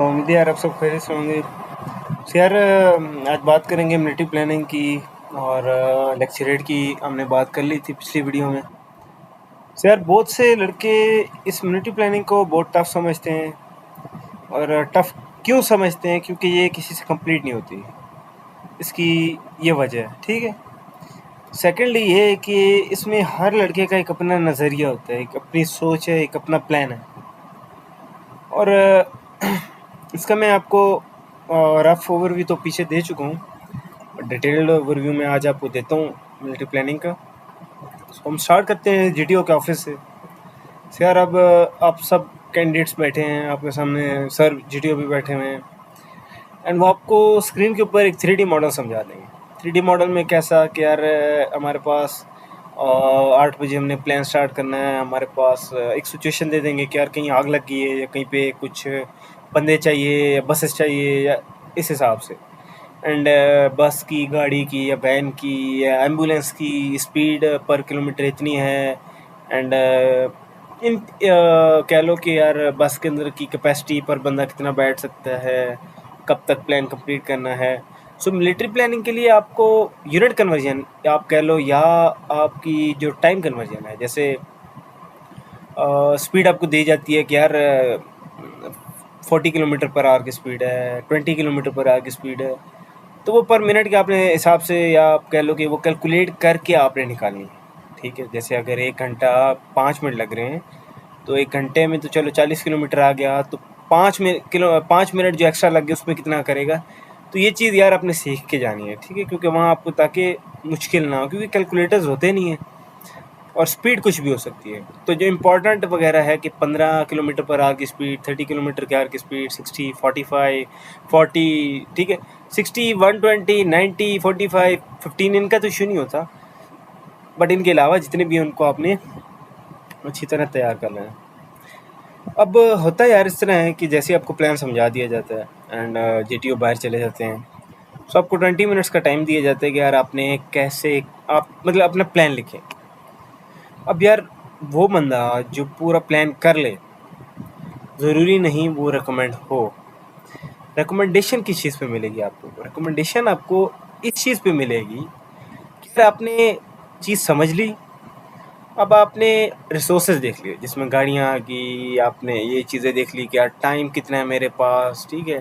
उम्मीद है यार आप सब खैरियत से होंगे। तो यार आज बात करेंगे मिलिट्री प्लानिंग की और लेक्चर रेट की हमने बात कर ली थी पिछली वीडियो में। तो यार बहुत से लड़के इस मिलिट्री प्लानिंग को बहुत टफ समझते हैं और टफ क्यों समझते हैं, क्योंकि ये किसी से कंप्लीट नहीं होती। इसकी ये वजह है, ठीक है। सेकेंडली ये है कि इसमें हर लड़के का एक अपना नज़रिया होता है, एक अपनी सोच है, एक अपना प्लान है। और इसका मैं आपको रफ ओवरव्यू तो पीछे दे चुका हूँ, डिटेल्ड ओवरव्यू में आज आपको देता हूँ मिलिट्री प्लानिंग का। तो हम स्टार्ट करते हैं जीटीओ के ऑफिस से। सर यार अब आप सब कैंडिडेट्स बैठे हैं आपके सामने, सर जीटीओ भी बैठे हुए हैं एंड वो आपको स्क्रीन के ऊपर एक 3D मॉडल समझा देंगे। 3D मॉडल में कैसा कि यार हमारे पास 8 बजे हमने प्लान स्टार्ट करना है। हमारे पास एक सिचुएशन दे देंगे कि यार कहीं आग लग गई है या कहीं पे कुछ बंदे चाहिए या बसेस चाहिए या इस हिसाब से। एंड बस की, गाड़ी की या वैन की या एम्बुलेंस की स्पीड पर किलोमीटर इतनी है। एंड इन कह लो कि यार बस के अंदर की कैपेसिटी पर बंदा कितना बैठ सकता है, कब तक प्लान कंप्लीट करना है। सो मिलिट्री प्लानिंग के लिए आपको यूनिट कन्वर्जन आप कह लो या आपकी जो टाइम कन्वर्जन है, जैसे स्पीड आपको दी जाती है कि यार 40 किलोमीटर पर आवर की स्पीड है, 20 किलोमीटर पर आवर की स्पीड है, तो वो पर मिनट के आपने हिसाब से या आप कह लो कि वो कैलकुलेट करके आपने निकालनी है, ठीक है। जैसे अगर 1 घंटा 5 मिनट लग रहे हैं तो 1 घंटे में तो चलो 40 किलोमीटर आ गया, तो 5 मिनट जो एक्स्ट्रा लग गए उसमें कितना करेगा। तो ये चीज़ यार आपने सीख के जानी है, ठीक है, क्योंकि वहाँ आपको ताकि मुश्किल ना हो, क्योंकि कैलकुलेटर्स होते नहीं हैं और स्पीड कुछ भी हो सकती है। तो जो इम्पोर्टेंट वगैरह है कि 15 किलोमीटर पर आवर की स्पीड, 30 किलोमीटर की आवर की स्पीड, 60, 45, 40, ठीक है, 60, 120, 90, 45, 15 इनका तो इशू नहीं होता, बट इनके अलावा जितने भी हैं उनको आपने अच्छी तरह तैयार करना है। अब होता है यार इस तरह है कि जैसे आपको प्लान समझा दिया जाता है एंड जीटीओ बाहर चले जाते हैं, तो आपको 20 मिनट्स का टाइम दिया जाता है कि यार आपने कैसे आप मतलब अपना प्लान लिखें। अब यार वो बंदा जो पूरा प्लान कर ले, ज़रूरी नहीं वो रिकमेंड हो। रिकमेंडेशन किस चीज़ पे मिलेगी आपको? रिकमेंडेशन आपको इस चीज़ पे मिलेगी कि यार आपने चीज़ समझ ली, अब आपने रिसोर्सेज देख लिए जिसमें गाड़ियाँ आ गई, आपने ये चीज़ें देख ली कि यार टाइम कितना है मेरे पास, ठीक है,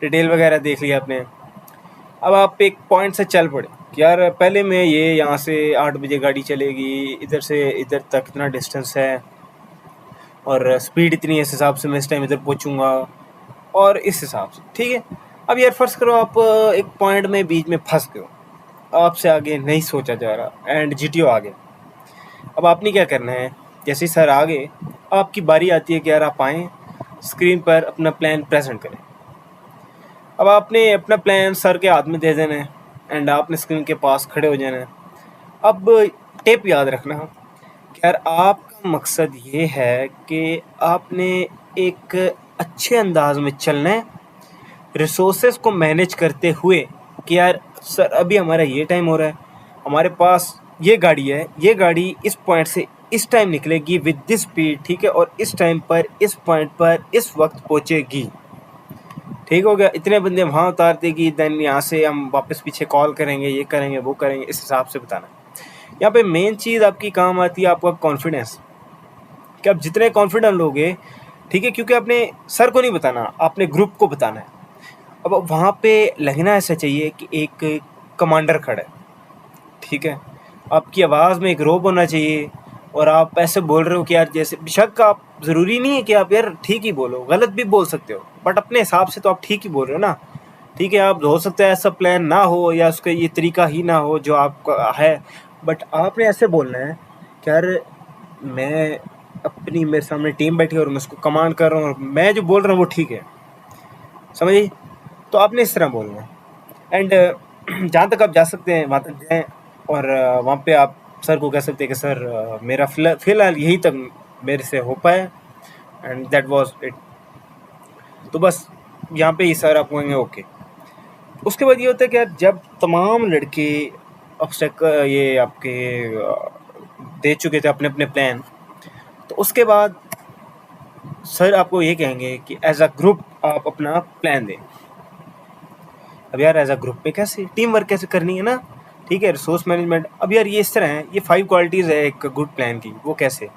डिटेल वगैरह देख लिया आपने। अब आप एक पॉइंट से चल पड़े कि यार पहले मैं ये यहाँ से 8 बजे गाड़ी चलेगी, इधर से इधर तक इतना डिस्टेंस है और स्पीड इतनी है, इस हिसाब से मैं इस टाइम इधर पहुँचूँगा और इस हिसाब से, ठीक है। अब यार फ़र्ज़ करो आप एक पॉइंट में बीच में फंस गए हो, आपसे आगे नहीं सोचा जा रहा एंड जीटीओ आ गया। अब आपने क्या करना है, जैसे ही सर आ गए आपकी बारी आती है कि यार आप आएँ स्क्रीन पर अपना प्लान प्रेजेंट करें। अब आपने अपना प्लान सर के हाथ में दे देना है एंड आपने स्क्रीन के पास खड़े हो जाना है। अब टिप याद रखना कि यार आपका मकसद ये है कि आपने एक अच्छे अंदाज में चलना है, रिसोर्सेज को मैनेज करते हुए कि यार सर अभी हमारा ये टाइम हो रहा है, हमारे पास ये गाड़ी है, ये गाड़ी इस पॉइंट से इस टाइम निकलेगी विद दिस स्पीड, ठीक है, और इस टाइम पर इस पॉइंट पर इस वक्त पहुंचेगी, ठीक हो गया। इतने बंदे वहाँ उतार देगी, देन यहाँ से हम वापस पीछे कॉल करेंगे, ये करेंगे वो करेंगे, इस हिसाब से बताना। यहाँ पे मेन चीज़ आपकी काम आती है आपका कॉन्फिडेंस, कि आप जितने कॉन्फिडेंट लोगे, ठीक है, क्योंकि आपने सर को नहीं बताना, आपने ग्रुप को बताना है। अब वहाँ पे लगना ऐसा चाहिए कि एक कमांडर खड़ा है, ठीक है, आपकी आवाज़ में एक रोब होना चाहिए और आप ऐसे बोल रहे हो कि यार जैसे बेशक आप ज़रूरी नहीं है कि आप यार ठीक ही बोलो, गलत भी बोल सकते हो, बट अपने हिसाब से तो आप ठीक ही बोल रहे हो ना, ठीक है। आप हो सकता है ऐसा प्लान ना हो या उसका ये तरीका ही ना हो जो आपका है, बट आपने ऐसे बोलना है कि यार मैं अपनी मेरे सामने टीम बैठी है और मैं उसको कमांड कर रहा हूँ और मैं जो बोल रहा हूँ वो ठीक है, समझिए। तो आपने इस तरह बोलना है एंड जहाँ तक आप जा सकते हैं वहाँ तक जाएँ और वहाँ पे आप सर को कह सकते हैं कि सर मेरा फ़िलहाल यही तक मेरे से हो पाया एंड दैट वाज इट। तो बस यहाँ पे ही सर आप कहेंगे ओके। उसके बाद ये होता है कि यार जब तमाम लड़के ये आपके दे चुके थे अपने अपने प्लान, तो उसके बाद सर आपको ये कहेंगे कि एज अ ग्रुप आप अपना प्लान दें। अब यार एज अ ग्रुप में कैसे टीम वर्क कैसे करनी है ना, ठीक है, रिसोर्स मैनेजमेंट। अब यार ये इस तरह है, ये 5 क्वालिटीज़ है एक गुड प्लान की। वो कैसे,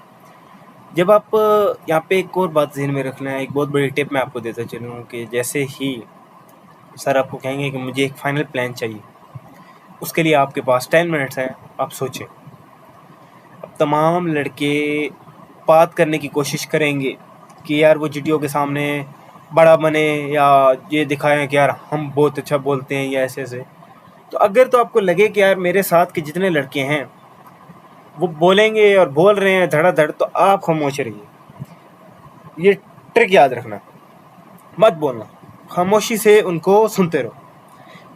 जब आप यहाँ पे एक और बात ध्यान में रखना है, एक बहुत बड़ी टिप मैं आपको देता चलूँ कि जैसे ही सर आपको कहेंगे कि मुझे एक फाइनल प्लान चाहिए, उसके लिए आपके पास 10 मिनट्स हैं, आप सोचें। अब तमाम लड़के बात करने की कोशिश करेंगे कि यार वो जीटीओ के सामने बड़ा बने या ये दिखाएं कि यार हम बहुत अच्छा बोलते हैं या ऐसे ऐसे। तो अगर तो आपको लगे कि यार मेरे साथ के जितने लड़के हैं वो बोलेंगे और बोल रहे हैं धड़ाधड़, तो आप खामोश रहिए। ये ट्रिक याद रखना, मत बोलना, खामोशी से उनको सुनते रहो।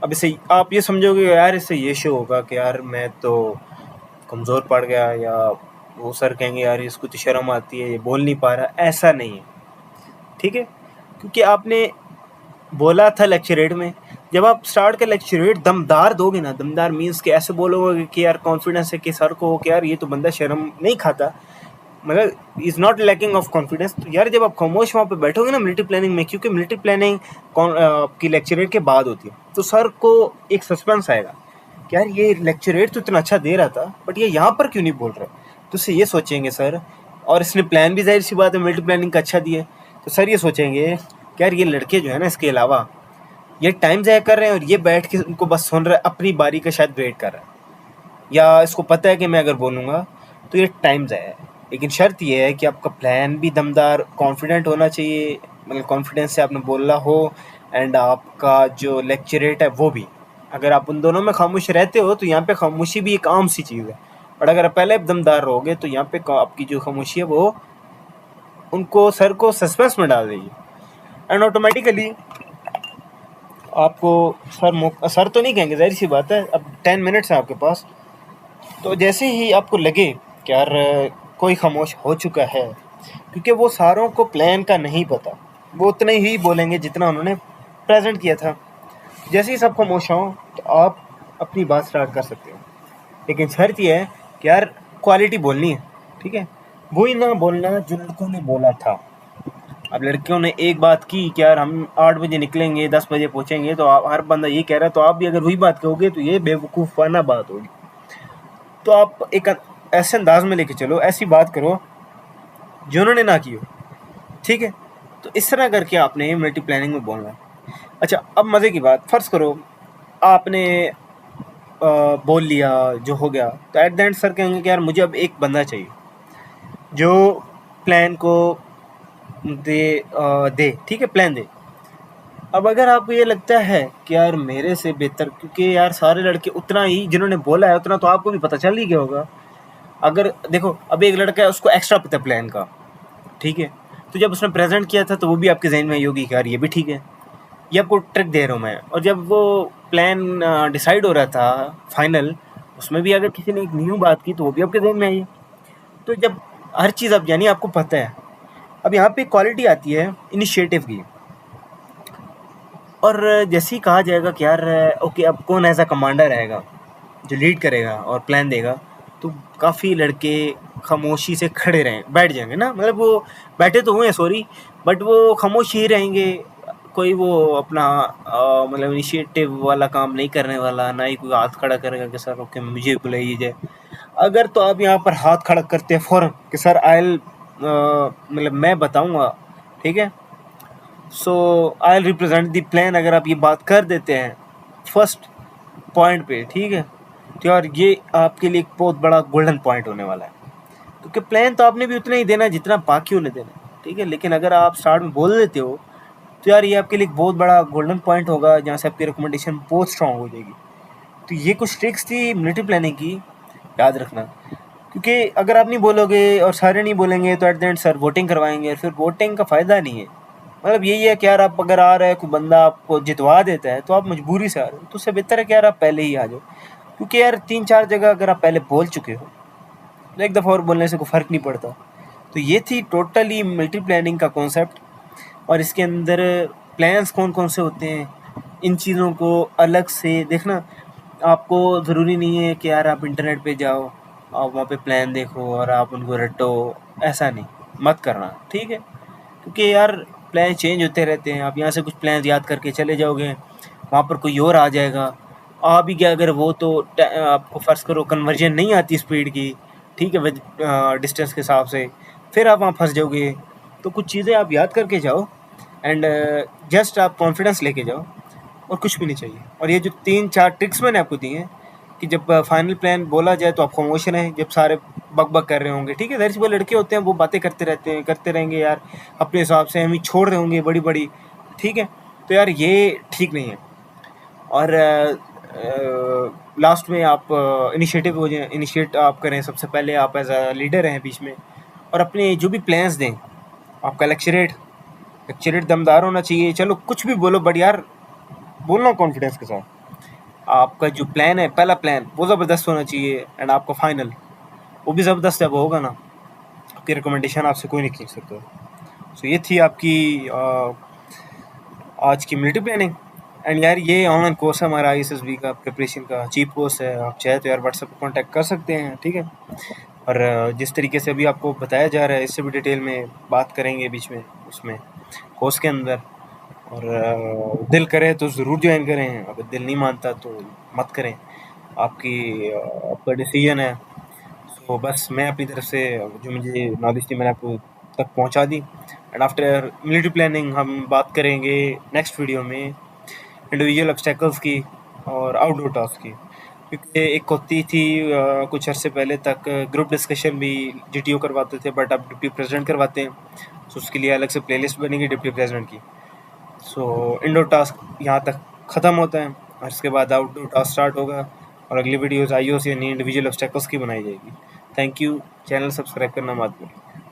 अब इससे आप ये समझोगे यार इससे ये शो होगा कि यार मैं तो कमज़ोर पड़ गया, या वो सर कहेंगे यार इसको तो शर्म आती है, ये बोल नहीं पा रहा। ऐसा नहीं है, ठीक है, क्योंकि आपने बोला था लेक्चरेट में, जब आप स्टार्ट का लेक्चरेट दमदार दोगे ना, दमदार मीन्स कि ऐसे बोलोगे कि यार कॉन्फिडेंस है कि सर को कि यार ये तो बंदा शर्म नहीं खाता, मतलब is not lacking of confidence. तो यार जब आप खामोश वहाँ पे बैठोगे ना मिलिट्री प्लानिंग में, क्योंकि मिलिट्री प्लानिंग आपकी लेक्चरेट के बाद होती है, तो सर को एक सस्पेंस आएगा कि यार ये लेक्चरेट तो इतना अच्छा दे रहा था बट ये यहाँ पर क्यों नहीं बोल रहा। तो उससे ये सोचेंगे सर, और इसने प्लान भी जाहिर सी बात है मिलिट्री प्लानिंग का अच्छा दिया है, तो सर ये सोचेंगे कि यार ये लड़के जो है ना इसके अलावा ये टाइम ज़ाया कर रहे हैं और ये बैठ के उनको बस सुन रहा है, अपनी बारी का शायद वेट कर रहा है, या इसको पता है कि मैं अगर बोलूँगा तो ये टाइम ज़ाया है। लेकिन शर्त ये है कि आपका प्लान भी दमदार कॉन्फिडेंट होना चाहिए, मतलब कॉन्फिडेंस से आपने बोलना हो, एंड आपका जो लेक्चरेट है वो भी। अगर आप उन दोनों में खामोश रहते हो तो यहाँ पे खामोशी भी एक आम सी चीज़ है, और अगर आप पहले दमदार रहोगे तो यहाँ पे आपकी जो खामोशी है वो उनको सर को सस्पेंस में डाल देगी, एंड ऑटोमेटिकली आपको सर तो नहीं कहेंगे, जाहिर सी बात है, अब 10 मिनट्स हैं आपके पास। तो जैसे ही आपको लगे कि यार कोई खामोश हो चुका है, क्योंकि वो सारों को प्लान का नहीं पता, वो उतने ही बोलेंगे जितना उन्होंने प्रेजेंट किया था। जैसे ही सब खामोश हों तो आप अपनी बात स्टार्ट कर सकते हो, लेकिन शर्त ये है कि यार क्वालिटी बोलनी है, ठीक है, वही ना बोलना जो लड़कों ने बोला था। अब लड़कियों ने एक बात की कि यार हम 8 बजे निकलेंगे 10 बजे पहुँचेंगे, तो हर बंदा ये कह रहा है, तो आप भी अगर वही बात कहोगे तो ये बेवकूफ़ाना बात होगी। तो आप एक ऐसे अंदाज में लेके चलो, ऐसी बात करो जो उन्होंने ना की हो, ठीक है। तो इस तरह करके आपने मल्टी प्लानिंग में बोलना है। अच्छा, अब मज़े की बात, फ़र्ज़ करो आपने बोल लिया, जो हो गया, तो एट द एंड सर कहेंगे कि यार मुझे अब एक बंदा चाहिए जो प्लान को दे, ठीक है, प्लान दे। अब अगर आपको ये लगता है कि यार मेरे से बेहतर, क्योंकि यार सारे लड़के उतना ही जिन्होंने बोला है उतना तो आपको भी पता चल ही गया होगा। अगर देखो अब एक लड़का है उसको एक्स्ट्रा पता है प्लान का, ठीक है, तो जब उसने प्रेजेंट किया था तो वो भी आपके जहन में आई होगी कि यार ये भी ठीक है, ये आपको ट्रिक दे रहा हूँ मैं। और जब वो प्लान डिसाइड हो रहा था फाइनल, उसमें भी अगर किसी ने एक न्यू बात की तो वो भी आपके जहन में आई है। तो जब हर चीज़ अब यानी आपको पता है, अब यहाँ पे क्वालिटी आती है इनिशिएटिव की। और जैसे ही कहा जाएगा कि यार ओके अब कौन ऐसा कमांडर रहेगा जो लीड करेगा और प्लान देगा, तो काफ़ी लड़के खामोशी से खड़े रहें, बैठ जाएंगे ना, मतलब वो बैठे तो हुए हैं सॉरी, बट वो खामोश ही रहेंगे। कोई वो अपना मतलब इनिशिएटिव वाला काम नहीं करने वाला, ना ही कोई हाथ खड़ा करेगा कि सर ओके मुझे बुलाइए जाए। अगर तो आप यहाँ पर हाथ खड़ा करते हैं फ़ौरन कि सर आई मतलब मैं बताऊँगा, ठीक है, so I will represent the plan, अगर आप ये बात कर देते हैं फर्स्ट पॉइंट पे, ठीक है, तो यार ये आपके लिए एक बहुत बड़ा गोल्डन पॉइंट होने वाला है, क्योंकि प्लान तो आपने भी उतना ही देना है जितना बाकियों ने देना है, ठीक है। लेकिन अगर आप स्टार्ट में बोल देते हो तो यार ये आपके लिए एक बहुत बड़ा गोल्डन पॉइंट होगा, जहाँ से आपकी रिकमेंडेशन बहुत स्ट्रॉन्ग हो जाएगी। तो ये कुछ ट्रिक्स थी मिलिट्री प्लानिंग की, याद रखना, क्योंकि अगर आप नहीं बोलोगे और सारे नहीं बोलेंगे तो at the end sir voting करवाएंगे, और फिर वोटिंग का फ़ायदा नहीं है। मतलब यही है कि यार आप अगर आ रहे हैं, कोई बंदा आपको जितवा देता है तो आप मजबूरी से आ रहे हो, तो उससे बेहतर है कि यार आप पहले ही आ जाओ, क्योंकि यार 3-4 जगह अगर आप पहले बोल चुके हो तो एक दफ़ा और बोलने से कोई फ़र्क नहीं पड़ता। तो ये थी टोटली मल्टी प्लानिंग का कॉन्सेप्ट, और इसके अंदर प्लान्स कौन कौन से होते हैं, इन चीज़ों को अलग से देखना। आपको ज़रूरी नहीं है कि यार आप इंटरनेट पे जाओ, आप वहाँ पे प्लान देखो और आप उनको रटो, ऐसा नहीं, मत करना, ठीक है, क्योंकि यार प्लान चेंज होते रहते हैं। आप यहाँ से कुछ प्लान याद करके चले जाओगे, वहाँ पर कोई और आ जाएगा। आ भी गया अगर वो, तो आपको फ़र्ज़ करो कन्वर्जन नहीं आती स्पीड की, ठीक है, विद डिस्टेंस के हिसाब से, फिर आप वहाँ फँस जाओगे। तो कुछ चीज़ें आप याद करके जाओ एंड जस्ट आप कॉन्फिडेंस लेके जाओ, और कुछ भी नहीं चाहिए। और ये जो 3-4 ट्रिक्स मैंने आपको दी हैं कि जब फाइनल प्लान बोला जाए तो आप खामोश रहें, जब सारे बक कर रहे होंगे, ठीक है, ज़ाहिर सी बात, लड़के होते हैं वो बातें करते रहते हैं, करते रहेंगे यार अपने हिसाब से, हम ही छोड़ रहे होंगे बड़ी बड़ी, ठीक है। तो यार ये ठीक नहीं है। और लास्ट में आप इनिशिएटिव हो जाए, इनिशिएट आप करें, सबसे पहले आप एज अ लीडर हैं बीच में, और अपने जो भी प्लान्स दें, आपका लेक्चरेट दमदार होना चाहिए। चलो कुछ भी बोलो, बट यार बोलना कॉन्फिडेंस के साथ। आपका जो प्लान है, पहला प्लान, वो ज़बरदस्त होना चाहिए, एंड आपका फाइनल वो भी ज़बरदस्त जब होगा ना, आपकी रिकमेंडेशन आपसे कोई नहीं खींच सकता। सो ये थी आपकी आज की मिलिट्री प्लानिंग। एंड यार ये ऑनलाइन कोर्स है हमारा ISSB का प्रिपरेशन का, चीप कोर्स है। आप चाहे तो यार व्हाट्सएप पर कॉन्टैक्ट कर सकते हैं, ठीक है। और जिस तरीके से अभी आपको बताया जा रहा है, इससे भी डिटेल में बात करेंगे बीच में उसमें कोर्स के अंदर। और दिल करे तो ज़रूर ज्वाइन करें, अगर दिल नहीं मानता तो मत करें, आपका डिसीजन है। सो बस मैं अपनी तरफ से जो मुझे नॉलेज थी मैंने आपको तक पहुंचा दी। एंड आफ्टर मिलिट्री प्लानिंग हम बात करेंगे नेक्स्ट वीडियो में इंडिविजुअल ऑब्स्टेकल्स की और आउटडोर टास्क की, क्योंकि एक होती थी कुछ अर्से पहले तक ग्रुप डिस्कशन भी GTO करवाते थे, बट अब डिप्टी प्रेसिडेंट करवाते हैं। सो उसके लिए अलग से प्लेलिस्ट बनेगी डिप्टी प्रेसिडेंट की। सो इंडोर टास्क यहाँ तक ख़त्म होता है, और इसके बाद आउटडोर टास्क स्टार्ट होगा, और अगली वीडियोज़ IOS यानी इंडिविजुअल ऑब्स्टेकल्स की बनाई जाएगी। Thank you. चैनल सब्सक्राइब करना मत भूलिए।